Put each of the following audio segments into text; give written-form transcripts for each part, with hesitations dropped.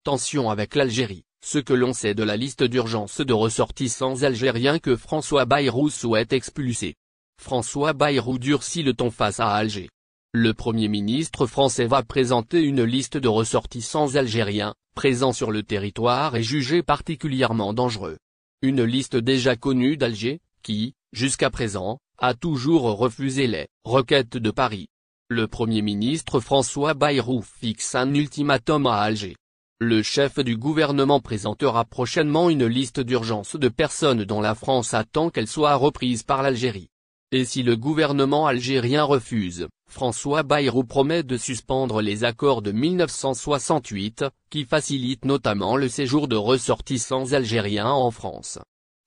Tension avec l'Algérie, ce que l'on sait de la liste d'urgence de ressortissants algériens que François Bayrou souhaite expulser. François Bayrou durcit le ton face à Alger. Le Premier ministre français va présenter une liste de ressortissants algériens, présents sur le territoire et jugés particulièrement dangereux. Une liste déjà connue d'Alger, qui, jusqu'à présent, a toujours refusé les requêtes de Paris. Le Premier ministre François Bayrou fixe un ultimatum à Alger. Le chef du gouvernement présentera prochainement une liste d'urgence de personnes dont la France attend qu'elle soit reprise par l'Algérie. Et si le gouvernement algérien refuse, François Bayrou promet de suspendre les accords de 1968, qui facilitent notamment le séjour de ressortissants algériens en France.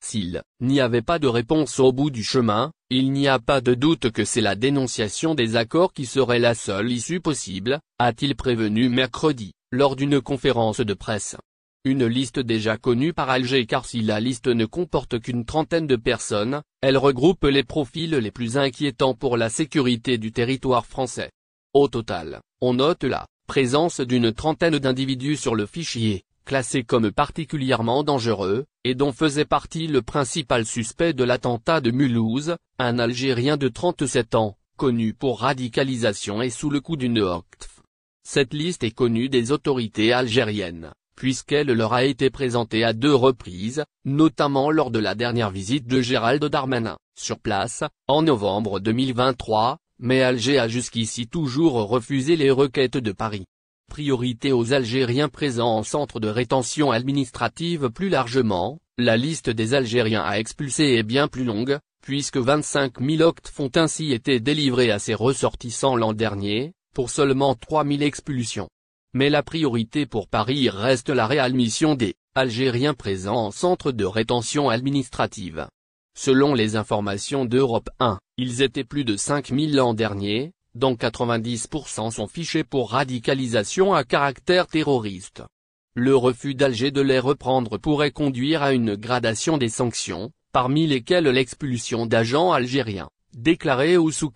S'il n'y avait pas de réponse au bout du chemin, il n'y a pas de doute que c'est la dénonciation des accords qui serait la seule issue possible, a-t-il prévenu mercredi, lors d'une conférence de presse. Une liste déjà connue par Alger car si la liste ne comporte qu'une trentaine de personnes, elle regroupe les profils les plus inquiétants pour la sécurité du territoire français. Au total, on note la présence d'une trentaine d'individus sur le fichier, classés comme particulièrement dangereux, et dont faisait partie le principal suspect de l'attentat de Mulhouse, un Algérien de 37 ans, connu pour radicalisation et sous le coup d'une OQTF. Cette liste est connue des autorités algériennes, puisqu'elle leur a été présentée à 2 reprises, notamment lors de la dernière visite de Gérald Darmanin, sur place, en novembre 2023, mais Alger a jusqu'ici toujours refusé les requêtes de Paris. Priorité aux Algériens présents en centre de rétention administrative. Plus largement, la liste des Algériens à expulser est bien plus longue, puisque 25 000 OQTF ont ainsi été délivrés à ces ressortissants l'an dernier, pour seulement 3 000 expulsions. Mais la priorité pour Paris reste la réadmission des Algériens présents en centre de rétention administrative. Selon les informations d'Europe 1, ils étaient plus de 5 000 l'an dernier, dont 90% sont fichés pour radicalisation à caractère terroriste. Le refus d'Alger de les reprendre pourrait conduire à une gradation des sanctions, parmi lesquelles l'expulsion d'agents algériens, déclarés ou sous